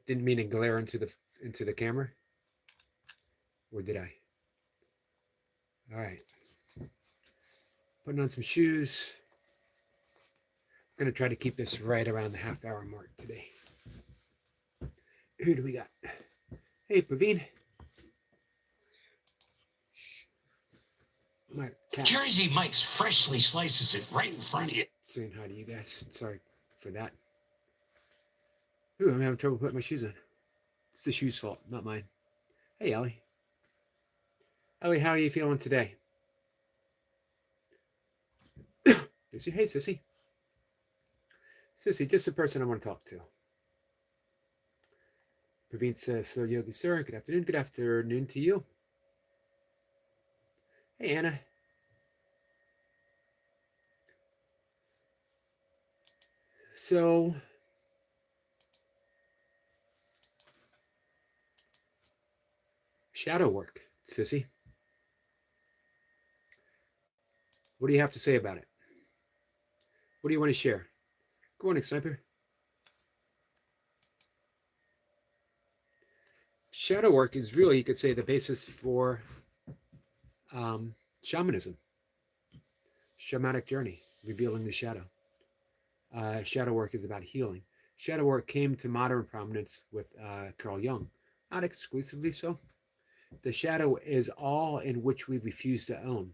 Didn't mean to glare into the camera, or did I? All right, putting on some shoes. I'm gonna try to keep this right around the half-hour mark today. Who do we got? Hey, Praveen. My cat. Jersey Mike's freshly slices it right in front of you. Saying hi to you guys. Sorry for that. Ooh, I'm having trouble putting my shoes on. It's the shoes' fault, not mine. Hey, Ellie. Ellie, how are you feeling today? Lucy, hey, Sissy. Sissy, just the person I want to talk to. Praveen says, so Yogi, sir, good afternoon. Good afternoon to you. Hey, Anna. So, shadow work, Sissy. What do you have to say about it? What do you want to share? Good morning, Sniper. Shadow work is really, you could say, the basis for shamanism, shamanic journey, revealing the shadow. Shadow work is about healing. Shadow work came to modern prominence with Carl Jung, not exclusively so. The shadow is all in which we refuse to own.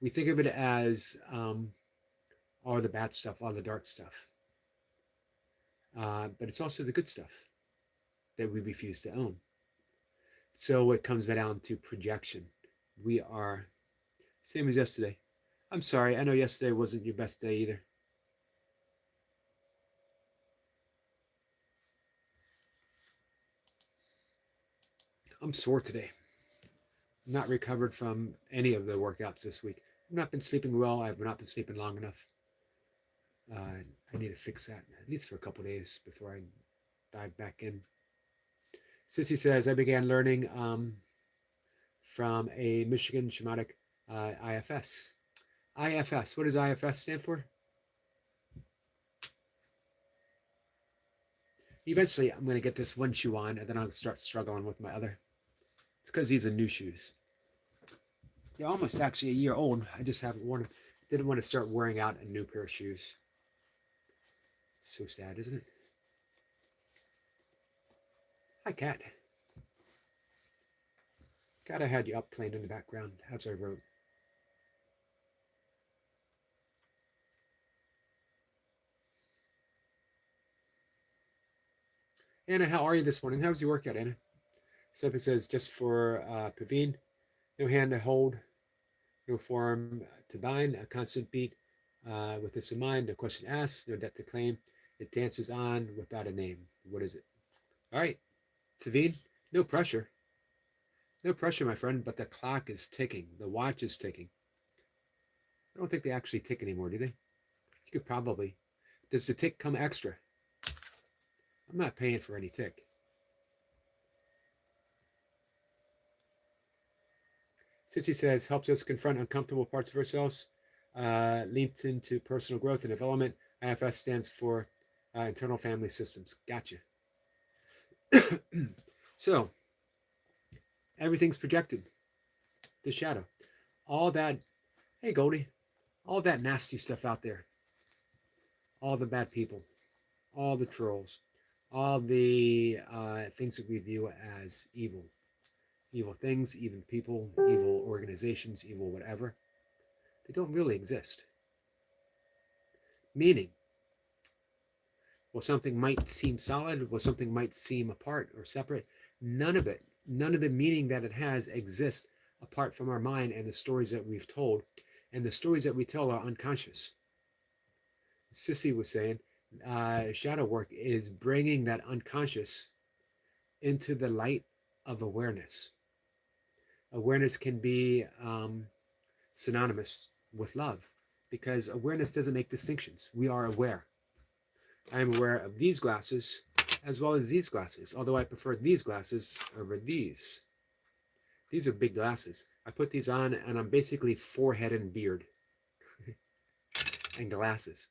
We think of it as all the bad stuff, all the dark stuff. But it's also the good stuff that we refuse to own. So it comes down to projection. We are, same as yesterday. I'm sorry, I know yesterday wasn't your best day either. I'm sore today. I'm not recovered from any of the workouts this week. I've not been sleeping well. I've not been sleeping long enough. I need to fix that, at least for a couple days before I dive back in. Sissy says, I began learning from a Michigan shamanic IFS. IFS, what does IFS stand for? Eventually, I'm going to get this one shoe on, and then I'll start struggling with my other. It's because these are new shoes. They're almost actually a year old. I just haven't worn them. Didn't want to start wearing out a new pair of shoes. So sad, isn't it? Hi, Cat. Cat, I had you up playing in the background as I wrote. Anna, how are you this morning? How was your workout, Anna? Sophie says, just for Paveen, no hand to hold, no forearm to bind, a constant beat with this in mind, no question asked, no debt to claim. It dances on without a name. What is it? All right, Savine, no pressure. No pressure, my friend, but the clock is ticking. The watch is ticking. I don't think they actually tick anymore, do they? You could probably. Does the tick come extra? I'm not paying for any tick. Sissy says, helps us confront uncomfortable parts of ourselves, leads into personal growth and development. IFS stands for internal family systems. Gotcha. So, everything's projected. The shadow. All that, hey Goldie, all that nasty stuff out there. All the bad people. All the trolls. All the things that we view as evil. Evil things, evil people, evil organizations, evil whatever. They don't really exist. Meaning, well, something might seem solid, well, something might seem apart or separate. None of it, none of the meaning that it has exists apart from our mind and the stories that we've told. And the stories that we tell are unconscious. Sissy was saying, shadow work is bringing that unconscious into the light of awareness. Awareness can be synonymous with love because awareness doesn't make distinctions. We are aware. I am aware of these glasses as well as these glasses, although I prefer these glasses over these. These are big glasses. I put these on and I'm basically forehead and beard and glasses.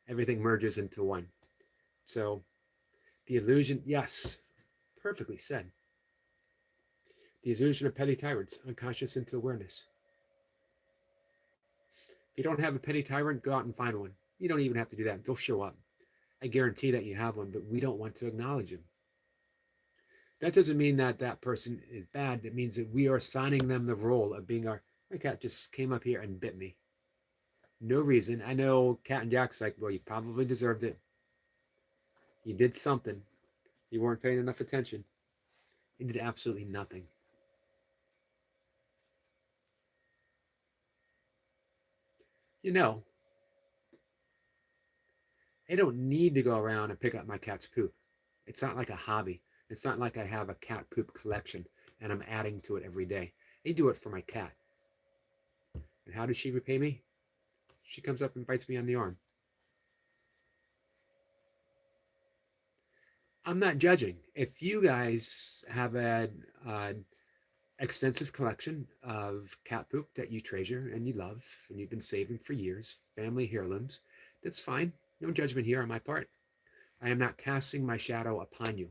Everything merges into one. So The illusion, yes, perfectly said. The illusion of petty tyrants, unconscious into awareness. If you don't have a petty tyrant, go out and find one. You don't even have to do that. They'll show up. I guarantee that you have one, but we don't want to acknowledge him. That doesn't mean that that person is bad. That means that we are assigning them the role of being our, my cat just came up here and bit me. No reason. I know Cat and Jack's like, well, you probably deserved it. You did something. You weren't paying enough attention. You did absolutely nothing. You know, I don't need to go around and pick up my cat's poop. It's not like a hobby. It's not like I have a cat poop collection and I'm adding to it every day. I do it for my cat. And how does she repay me? She comes up and bites me on the arm. I'm not judging. If you guys have an extensive collection of cat poop that you treasure and you love and you've been saving for years, family heirlooms, that's fine. No judgment here on my part. I am not casting my shadow upon you.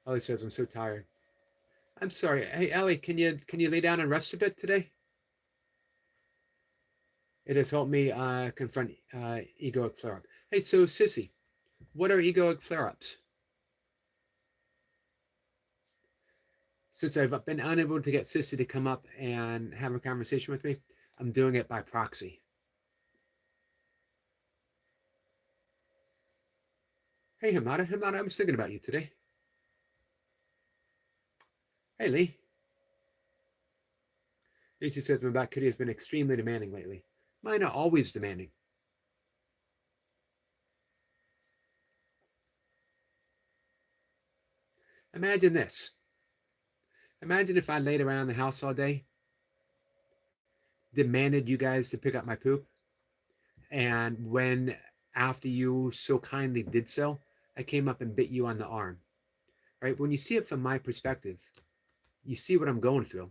Ellie says, I'm so tired. I'm sorry. Hey, Ellie, can you lay down and rest a bit today? It has helped me confront egoic flare-up. Hey, so Sissy, what are egoic flare-ups? Since I've been unable to get Sissy to come up and have a conversation with me, I'm doing it by proxy. Hey, Hamada, I was thinking about you today. Hey, Lee. Lacey says, my black kitty has been extremely demanding lately. Mine are always demanding. Imagine this. Imagine if I laid around the house all day, demanded you guys to pick up my poop, and when, after you so kindly did so, I came up and bit you on the arm. Right? When you see it from my perspective, you see what I'm going through.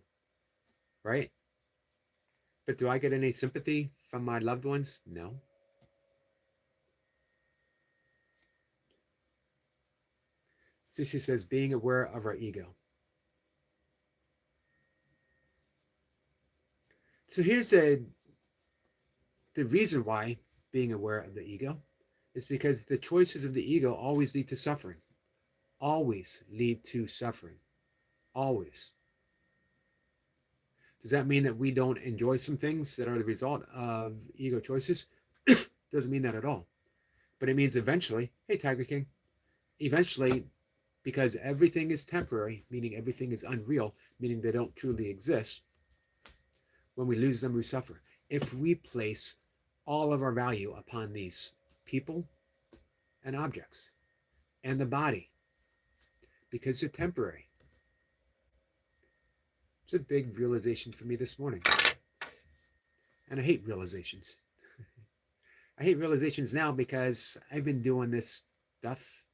Right? But do I get any sympathy from my loved ones? No. Sissy says, being aware of our ego. So here's the reason why being aware of the ego is because the choices of the ego always lead to suffering. Always lead to suffering. Always. Does that mean that we don't enjoy some things that are the result of ego choices? Doesn't mean that at all. But it means eventually, hey, Tiger King, eventually, because everything is temporary, meaning everything is unreal, meaning they don't truly exist, when we lose them, we suffer. If we place all of our value upon these people and objects and the body, because they're temporary. It's a big realization for me this morning. And I hate realizations. I hate realizations now because I've been doing this stuff.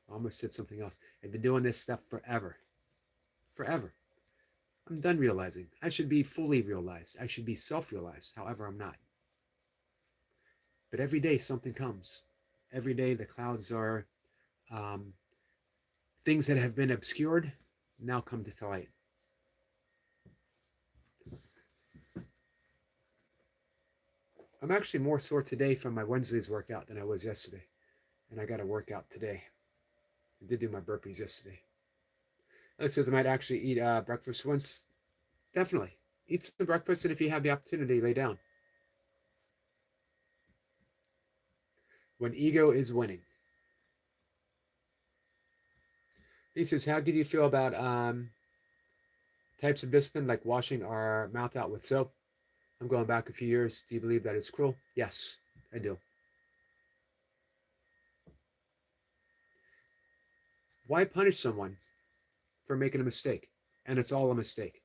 I almost said something else. I've been doing this stuff forever. Forever. I'm done realizing. I should be fully realized. I should be self-realized. However, I'm not. But every day something comes. Every day the clouds are things that have been obscured now come to light. I'm actually more sore today from my Wednesday's workout than I was yesterday. And I got a workout today. I did do my burpees yesterday. That says I might actually eat breakfast once. Definitely. Eat some breakfast, and if you have the opportunity, lay down. When ego is winning. He says, how do you feel about types of discipline like washing our mouth out with soap? I'm going back a few years. Do you believe that is cruel? Yes, I do. Why punish someone for making a mistake? And it's all a mistake.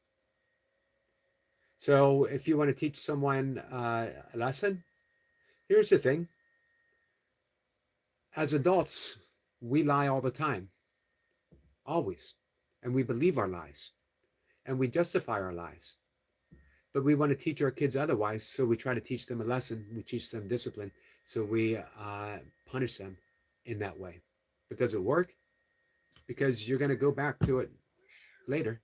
So if you want to teach someone a lesson, here's the thing. As adults, we lie all the time. Always. And we believe our lies. And we justify our lies. But we want to teach our kids otherwise, so we try to teach them a lesson. We teach them discipline. So we punish them in that way. But does it work? Because you're going to go back to it later.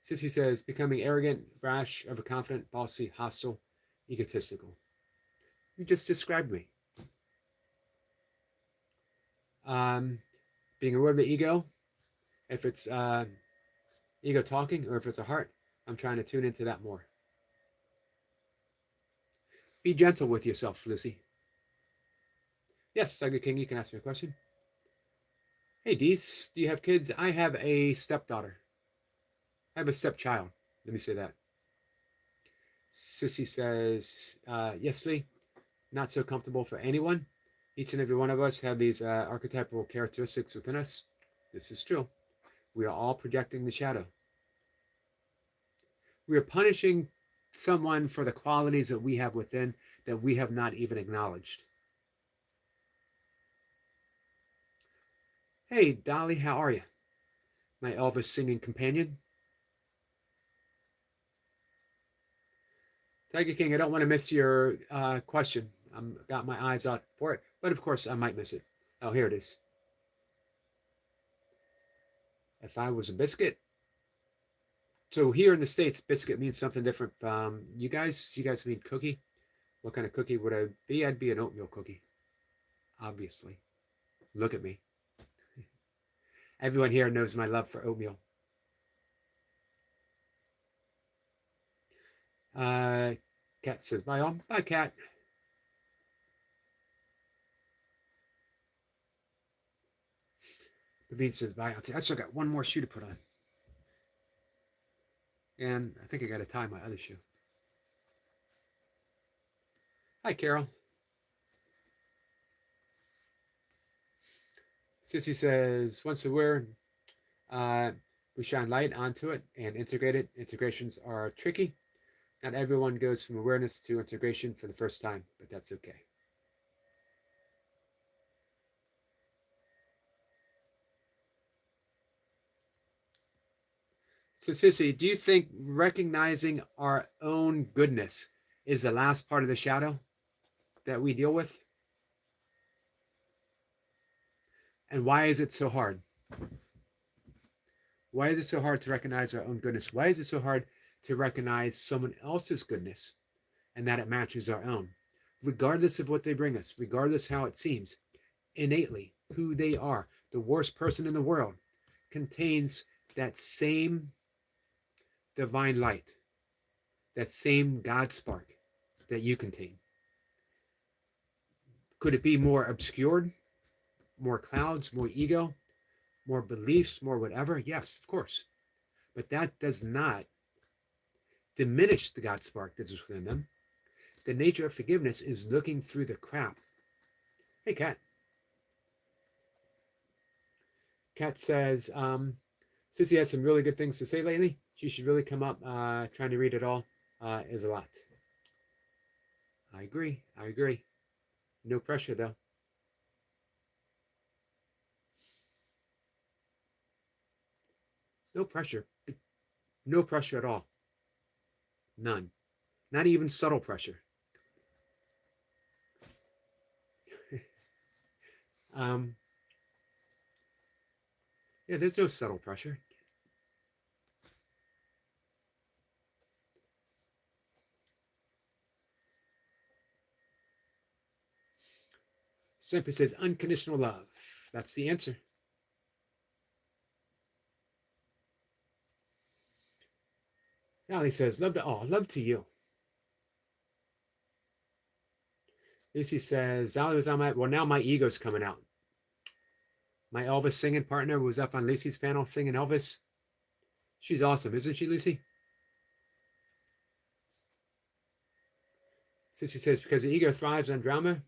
Sissy says, becoming arrogant, rash, overconfident, bossy, hostile, egotistical. You just described me. Being aware of the ego, if it's ego talking or if it's a heart, I'm trying to tune into that more. Be gentle with yourself, Lucy. Yes, Tiger King, you can ask me a question. Hey, Dees, do you have kids? I have a stepdaughter. I have a stepchild. Let me say that. Sissy says, yes, Lee, not so comfortable for anyone. Each and every one of us have these archetypal characteristics within us. This is true. We are all projecting the shadow. We are punishing someone for the qualities that we have within that we have not even acknowledged. Hey, Dolly, how are you? My Elvis singing companion. Tiger King, I don't want to miss your question. I've got my eyes out for it, but of course I might miss it. Oh, here it is. If I was a biscuit. So here in the States, biscuit means something different. You guys mean cookie? What kind of cookie would I be? I'd be an oatmeal cookie. Obviously. Look at me. Everyone here knows my love for oatmeal. Cat says bye all. Bye, Cat. David says bye. I still got one more shoe to put on. And I think I got to tie my other shoe. Hi, Carol. Sissy says, once aware, we shine light onto it and integrate it. Integrations are tricky. Not everyone goes from awareness to integration for the first time, but that's okay. So, Sissy, do you think recognizing our own goodness is the last part of the shadow that we deal with? And why is it so hard? Why is it so hard to recognize our own goodness? Why is it so hard to recognize someone else's goodness and that it matches our own? Regardless of what they bring us, regardless how it seems, innately, who they are, the worst person in the world, contains that same divine light, that same God spark that you contain. Could it be more obscured, more clouds, more ego, more beliefs, more whatever? Yes, of course. But that does not diminish the God spark that is within them. The nature of forgiveness is looking through the crap. Hey, Kat. Kat says, Sissy has some really good things to say lately. She should really come up. Trying to read it all is a lot. I agree. No pressure, though. No pressure. No pressure at all. None. Not even subtle pressure. Yeah, there's no subtle pressure. Simply says unconditional love. That's the answer. Allie says, love to all, love to you. Lucy says, Dolly was on my, well, now my ego's coming out. My Elvis singing partner was up on Lucy's panel singing Elvis. She's awesome, isn't she, Lucy? Sissy says, because the ego thrives on drama,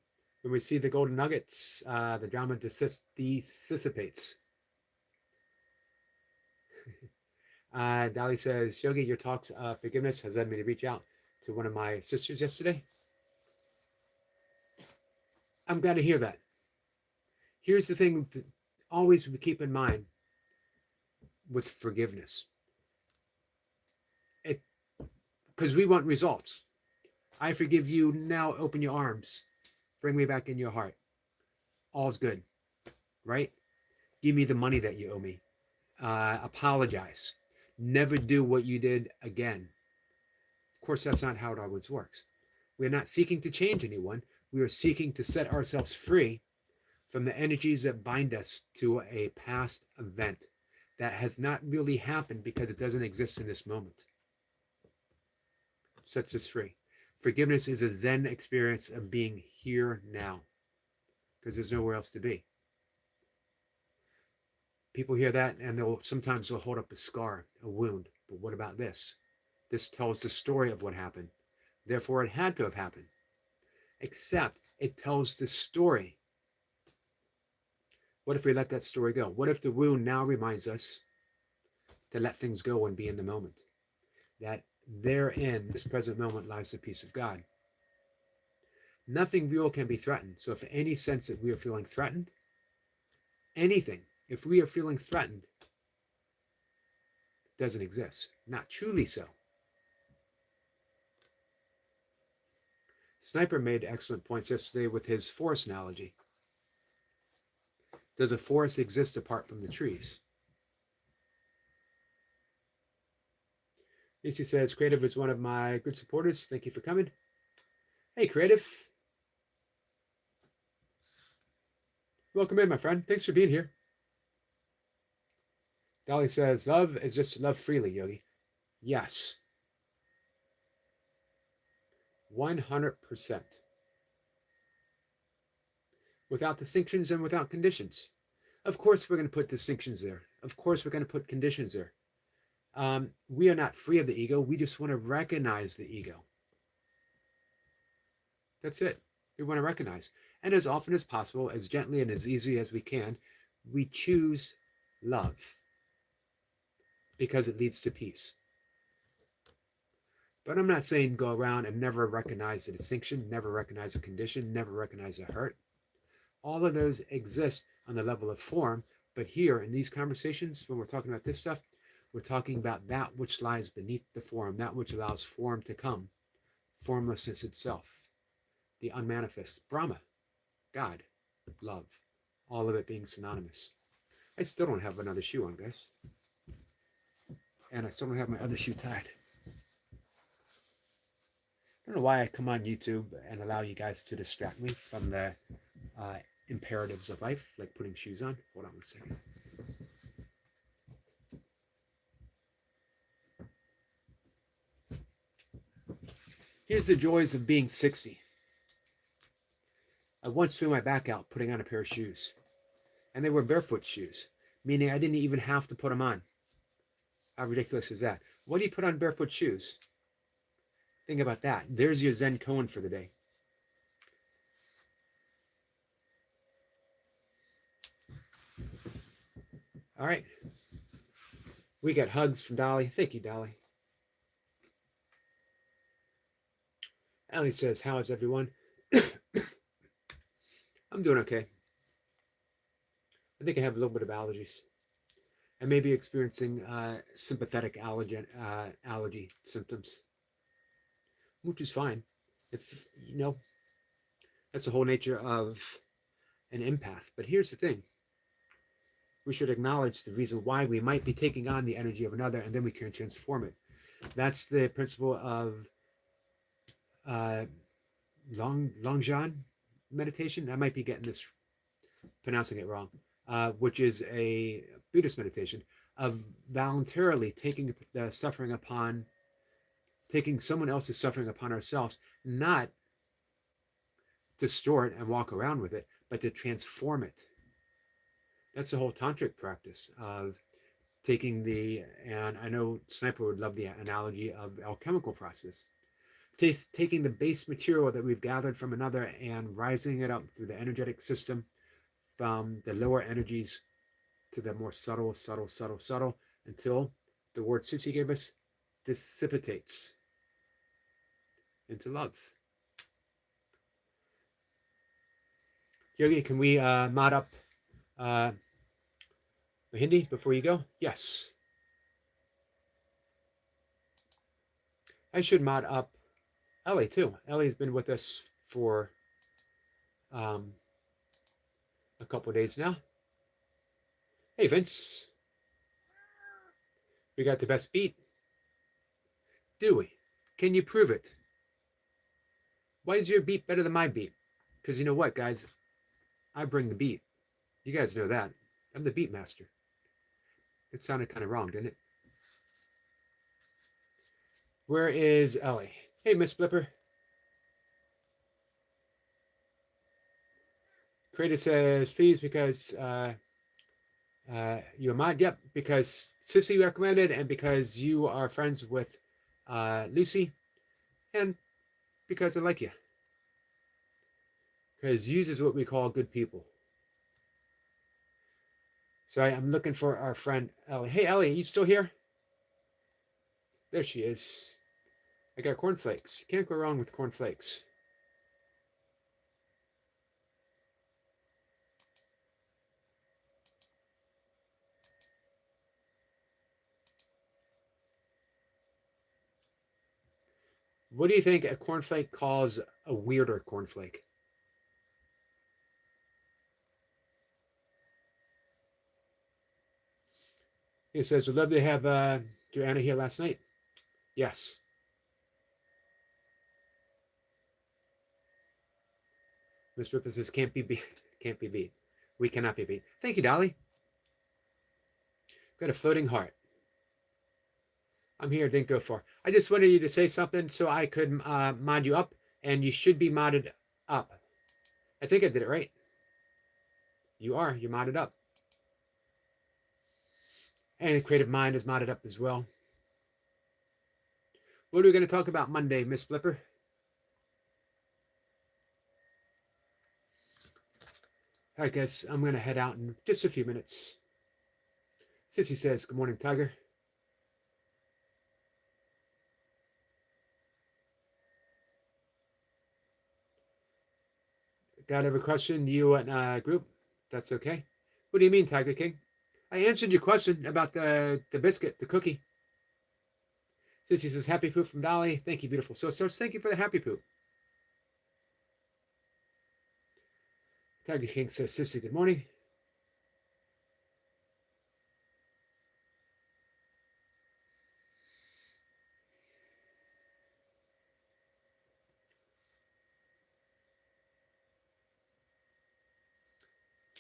when we see the golden nuggets, the drama dissipates. Dolly says, Yogi, your talks of forgiveness has led me to reach out to one of my sisters yesterday. I'm glad to hear that. Here's the thing always keep in mind with forgiveness. Because we want results. I forgive you, now open your arms. Bring me back in your heart. All's good, right? Give me the money that you owe me. Apologize. Never do what you did again. Of course, that's not how it always works. We are not seeking to change anyone. We are seeking to set ourselves free from the energies that bind us to a past event that has not really happened because it doesn't exist in this moment. Sets us free. Forgiveness is a Zen experience of being here now because there's nowhere else to be. People hear that and sometimes they'll hold up a scar, a wound. But what about this? This tells the story of what happened. Therefore, it had to have happened. Except it tells the story. What if we let that story go? What if the wound now reminds us to let things go and be in the moment? That therein, this present moment, lies the peace of God. Nothing real can be threatened. So if any sense that we are feeling threatened, anything, if we are feeling threatened, it doesn't exist. Not truly so. Sniper made excellent points yesterday with his forest analogy. Does a forest exist apart from the trees? Lacey says, Creative is one of my good supporters. Thank you for coming. Hey, Creative. Welcome in, my friend. Thanks for being here. Dolly says, love is just love freely, Yogi. Yes. 100%. Without distinctions and without conditions. Of course we're going to put distinctions there. Of course we're going to put conditions there. We are not free of the ego. We just want to recognize the ego. That's it. We want to recognize. And as often as possible, as gently and as easy as we can, we choose love because it leads to peace. But I'm not saying go around and never recognize the distinction, never recognize a condition, never recognize a hurt. All of those exist on the level of form. But here in these conversations, when we're talking about this stuff, we're talking about that which lies beneath the form, that which allows form to come, formlessness itself, the unmanifest, Brahma, God, love, all of it being synonymous. I still don't have another shoe on, guys. And I still don't have my other shoe tied. I don't know why I come on YouTube and allow you guys to distract me from the imperatives of life, like putting shoes on. Hold on one second. Here's the joys of being 60. I once threw my back out putting on a pair of shoes. And they were barefoot shoes, meaning I didn't even have to put them on. How ridiculous is that? What do you put on barefoot shoes? Think about that. There's your Zen koan for the day. All right. We got hugs from Dolly. Thank you, Dolly. Allie says, how is everyone? I'm doing okay. I think I have a little bit of allergies. I may be experiencing sympathetic allergy symptoms, which is fine. If you know, that's the whole nature of an empath. But here's the thing. We should acknowledge the reason why we might be taking on the energy of another, and then we can transform it. That's the principle of Longzhan meditation. I might be getting this, pronouncing it wrong, which is a Buddhist meditation of voluntarily taking the suffering upon, taking someone else's suffering upon ourselves, not to store it and walk around with it, but to transform it. That's the whole tantric practice of taking the, and I know Sniper would love the analogy of alchemical process, taking the base material that we've gathered from another and rising it up through the energetic system from the lower energies to the more subtle, until the word Susi gave us dissipates into love. Yogi, can we mod up Mahindi, before you go, yes. I should mod up Ellie too. Ellie's been with us for um, a couple of days now. Hey Vince, we got the best beat. Do we? Can you prove it? Why is your beat better than my beat? Because you know what, guys? I bring the beat. You guys know that. I'm the beat master. It sounded kind of wrong, didn't it? Where is Ellie? Hey, Miss Flipper. Creator says, please, because you're mine. Yep, because Sissy recommended and because you are friends with Lucy and because I like you. Because yous is what we call good people. So I'm looking for our friend Ellie. Hey, Ellie, are you still here? There she is. I got cornflakes. Can't go wrong with cornflakes. What do you think a cornflake calls a weirder cornflake? He says, we'd love to have Joanna here last night. Yes. Miss Ripper says, can't be beat. Can't be beat. We cannot be beat. Thank you, Dolly. Got a floating heart. I'm here, didn't go far. I just wanted you to say something so I could mod you up, and you should be modded up. I think I did it right. You are. You're modded up. And Creative Mind is modded up as well. What are we going to talk about Monday, Miss Flipper? All right, guys, I'm going to head out in just a few minutes. Sissy says, good morning, Tiger. Got every question you and group? That's okay. What do you mean, Tiger King? I answered your question about the biscuit, the cookie. Sissy says, happy poop from Dolly. Thank you, beautiful soul stars. Thank you for the happy poop. Tiger King says, Sissy, good morning.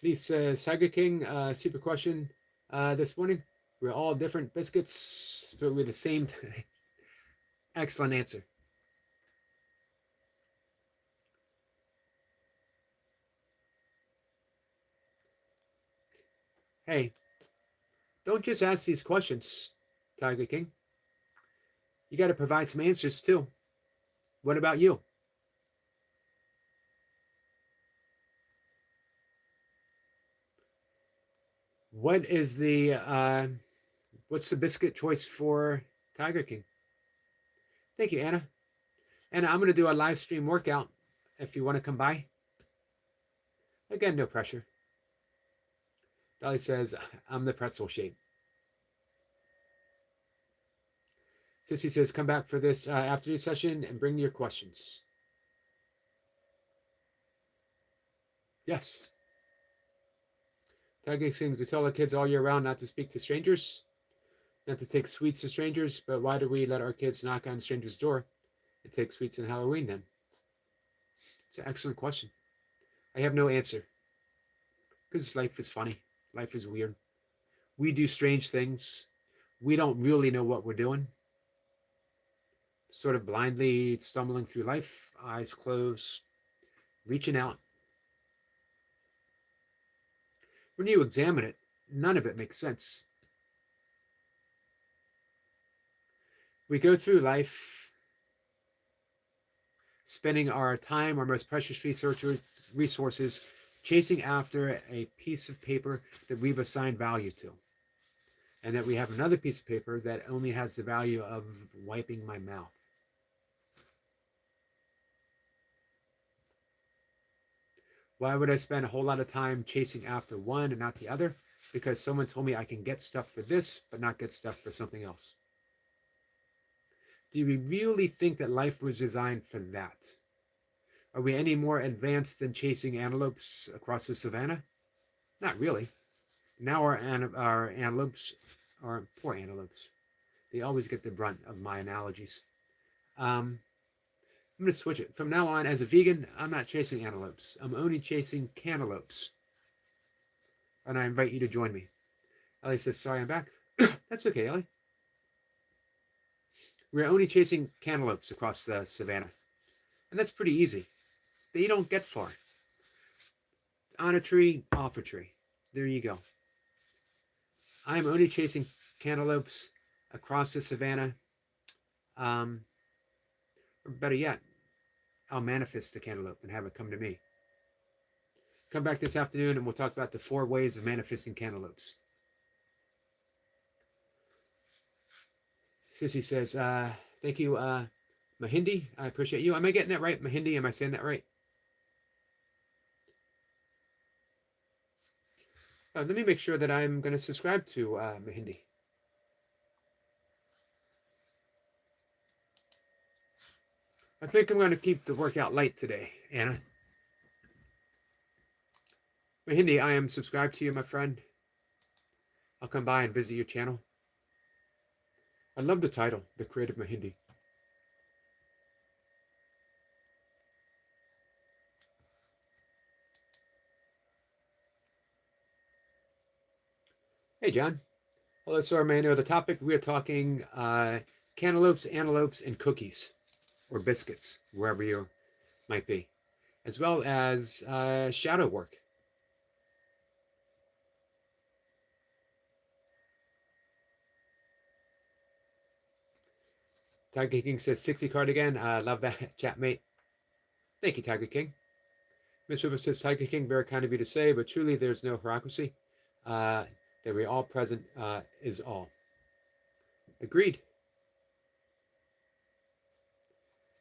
Lee says, Tiger King, super question this morning. We're all different biscuits, but we're the same. Excellent answer. Hey, don't just ask these questions, Tiger King. You got to provide some answers too. What about you? What is what's the biscuit choice for Tiger King? Thank you, Anna. Anna, I'm going to do a live stream workout if you want to come by. Again, no pressure. Dolly says, I'm the pretzel shape. Sissy says, come back for this afternoon session and bring your questions. Yes. Tiger sings, we tell our kids all year round not to speak to strangers, not to take sweets to strangers, but why do we let our kids knock on strangers' door and take sweets on Halloween then? It's an excellent question. I have no answer. Because life is funny. Life is weird. We do strange things. We don't really know what we're doing. Sort of blindly stumbling through life, eyes closed, reaching out. When you examine it, none of it makes sense. We go through life spending our time, our most precious resources, chasing after a piece of paper that we've assigned value to. And that we have another piece of paper that only has the value of wiping my mouth. Why would I spend a whole lot of time chasing after one and not the other? because someone told me I can get stuff for this, but not get stuff for something else. Do we really think that life was designed for that? Are we any more advanced than chasing antelopes across the savannah? Not really. Now our antelopes are poor antelopes. They always get the brunt of my analogies. I'm going to switch it. From now on, as a vegan, I'm not chasing antelopes. I'm only chasing cantaloupes. And I invite you to join me. Ellie says, sorry, I'm back. That's okay, Ellie. We're only chasing cantaloupes across the savannah. And that's pretty easy. They don't get far. On a tree, off a tree. There you go. I'm only chasing cantaloupes across the savannah. Or better yet, I'll manifest the cantaloupe and have it come to me. Come back this afternoon and we'll talk about the 4 ways of manifesting cantaloupes. Sissy says, thank you, Mahindi. I appreciate you. Am I getting that right? Mahindi, am I saying that right? Let me make sure that I'm going to subscribe to Mahindi. I think I'm going to keep the workout light today, Anna. Mahindi, I am subscribed to you, my friend. I'll come by and visit your channel. I love the title, The Creative Mahindi. Hey, John. Hello, sir. May I know the topic? We are talking cantaloupes, antelopes, and cookies or biscuits, wherever you might be, as well as shadow work. Tiger King says 60 card again. I love that, chat mate. Thank you, Tiger King. Miss River says, Tiger King, very kind of you to say, but truly there's no hierarchy. That we all present is all. Agreed.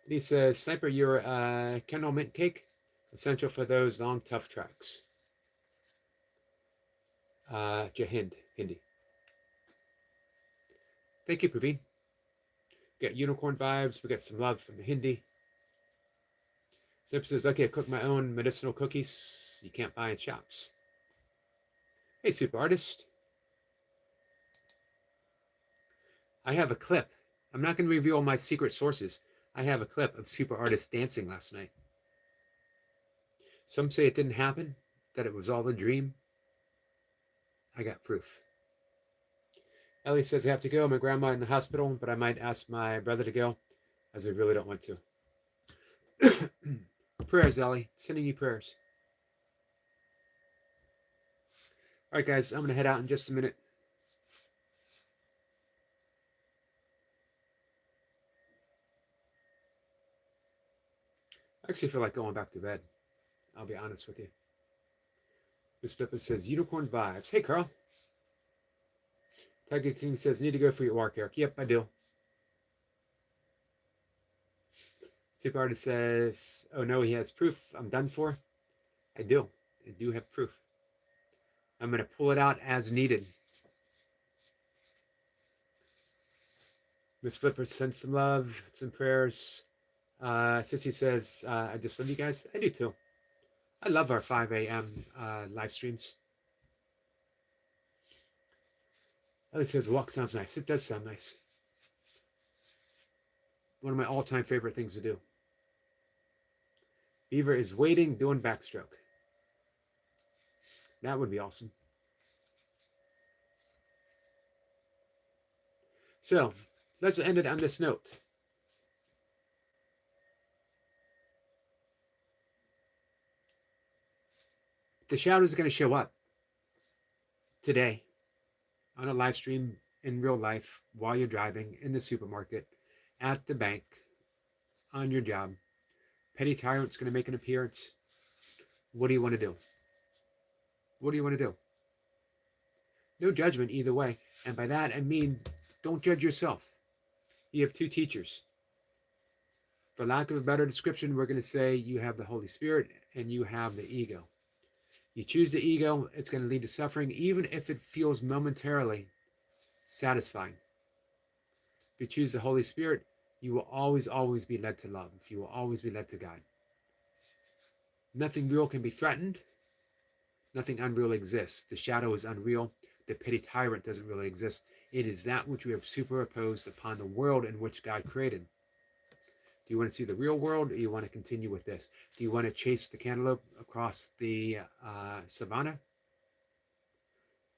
Lee says, Sniper, your Kendall mint cake, essential for those long, tough tracks. Jahind, Hindi. Thank you, Praveen. We got unicorn vibes. We got some love from the Hindi. Zip says, lucky I cook my own medicinal cookies you can't buy in shops. Hey, super artist. I have a clip. I'm not going to reveal my secret sources. I have a clip of super artist dancing last night. Some say it didn't happen, that it was all a dream. I got proof. Ellie says, I have to go. My grandma in the hospital, but I might ask my brother to go, as I really don't want to. Prayers, Ellie. Sending you prayers. All right, guys. I'm going to head out in just a minute. I actually feel like going back to bed. I'll be honest with you. Miss Pippa says, unicorn vibes. Hey, Carl. Tiger King says, need to go for your walk, Eric. Yep, I do. Super Artist says, oh no, he has proof. I'm done for. I do. I do have proof. I'm going to pull it out as needed. Miss Flipper sends some love, some prayers. Sissy says, I just love you guys. I do too. I love our 5 a.m. Live streams. Ellie says, the walk sounds nice. It does sound nice. One of my all-time favorite things to do. Beaver is waiting, doing backstroke. That would be awesome. So, let's end it on this note. The shadows are going to show up today on a live stream in real life while you're driving, in the supermarket, at the bank, on your job. Petty Tyrant's going to make an appearance. What do you want to do? What do you want to do? No judgment either way. And by that, I mean, don't judge yourself. You have 2 teachers. For lack of a better description, we're going to say you have the Holy Spirit and you have the ego. You choose the ego, it's going to lead to suffering, even if it feels momentarily satisfying. If you choose the Holy Spirit, you will always, always be led to love. You will always be led to God. Nothing real can be threatened. Nothing unreal exists. The shadow is unreal. The petty tyrant doesn't really exist. It is that which we have superimposed upon the world in which God created. Do you want to see the real world, or do you want to continue with this? Do you want to chase the cantaloupe across the savannah?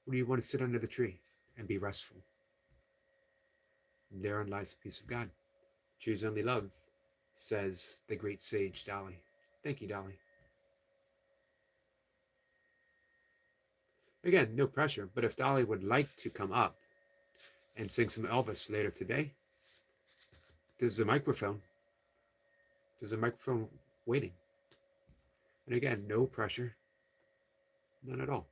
Or do you want to sit under the tree and be restful? Therein lies the peace of God. Choose only love, says the great sage Dolly. Thank you, Dolly. Again, no pressure, but if Dolly would like to come up and sing some Elvis later today, there's a microphone. There's a microphone waiting. And again, no pressure. None at all.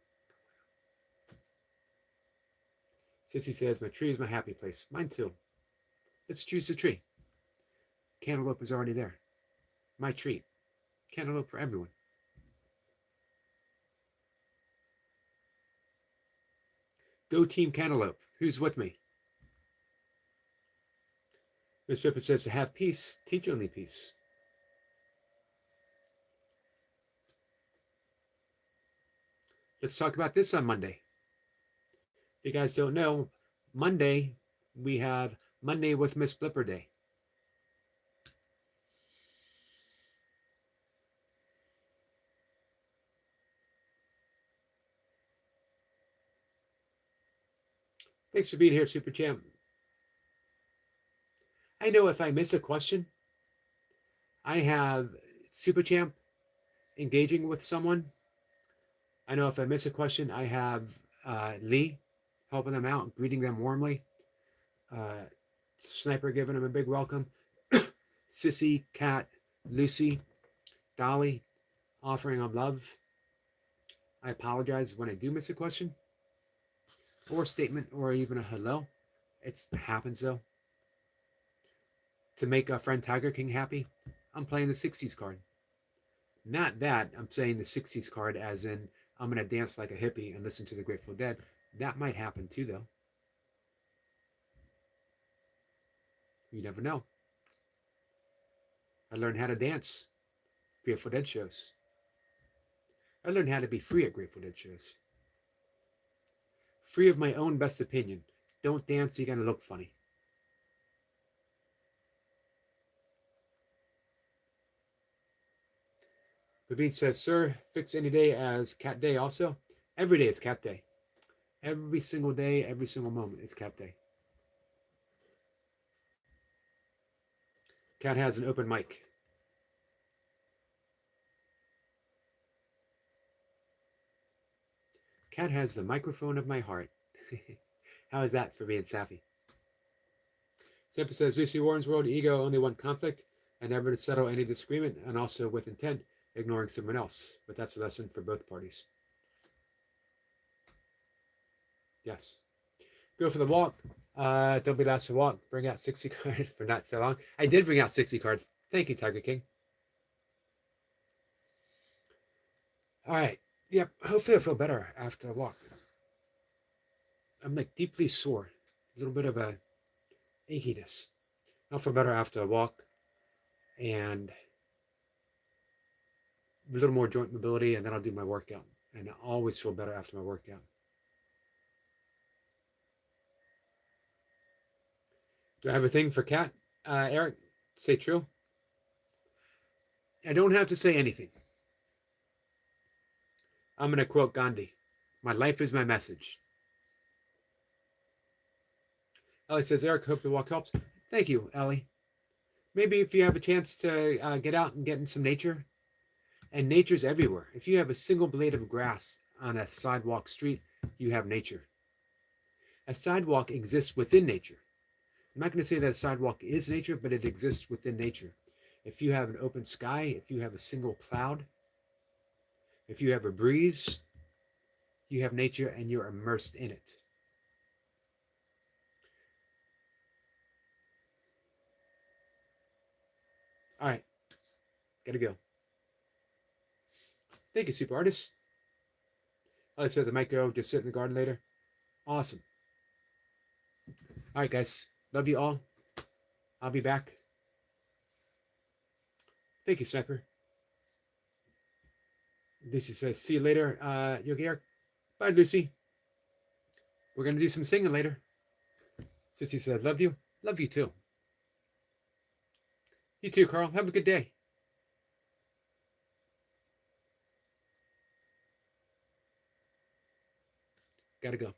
Sissy says, my tree is my happy place. Mine too. Let's choose the tree. Cantaloupe is already there. My treat. Cantaloupe for everyone. Go Team Cantaloupe. Who's with me? Miss Pippa says, to have peace, teach only peace. Let's talk about this on Monday. If you guys don't know, Monday, we have Monday with Miss Blipper Day. Thanks for being here, Super Champ. I know if I miss a question, I have Super Champ engaging with someone. I know if I miss a question, I have Lee helping them out, greeting them warmly. Sniper giving them a big welcome. Sissy, Kat, Lucy, Dolly offering them love. I apologize when I do miss a question or a statement or even a hello. It happens though. To make a friend Tiger King happy, I'm playing the 60s card. Not that, I'm saying the 60s card as in I'm going to dance like a hippie and listen to the Grateful Dead. That might happen too, though. You never know. I learned how to dance Grateful Dead shows. I learned how to be free at Grateful Dead shows. Free of my own best opinion. Don't dance, you're going to look funny. Babine says, sir, fix any day as Cat Day also. Every day is Cat Day. Every single day, every single moment is Cat Day. Cat has an open mic. Cat has the microphone of my heart. How is that for being sappy? Simple says, Lucy Warren's world, ego only want conflict and never to settle any disagreement, and also with intent, ignoring someone else. But that's a lesson for both parties. Yes. Go for the walk. Don't be last to walk. Bring out 60 card for not so long. I did bring out 60 card. Thank you, Tiger King. All right. Yep. Hopefully I'll feel better after a walk. I'm like deeply sore. A little bit of a achiness. I'll feel better after a walk. And a little more joint mobility, and then I'll do my workout. And I always feel better after my workout. Do I have a thing for Cat? Eric, say true. I don't have to say anything. I'm going to quote Gandhi. My life is my message. Ellie says, Eric, hope the walk helps. Thank you, Ellie. Maybe if you have a chance to get out and get in some nature, and nature's everywhere. If you have a single blade of grass on a sidewalk street, you have nature. A sidewalk exists within nature. I'm not going to say that a sidewalk is nature, but it exists within nature. If you have an open sky, if you have a single cloud, if you have a breeze, you have nature and you're immersed in it. All right, gotta go. Thank you, super artist. Oh, it says I might go just sit in the garden later. Awesome. All right, guys. Love you all. I'll be back. Thank you, Sniper. Lucy says, see you later, Yogi. Bye, Lucy. We're going to do some singing later. Sissy says, love you. Love you too. You too, Carl. Have a good day. Gotta go.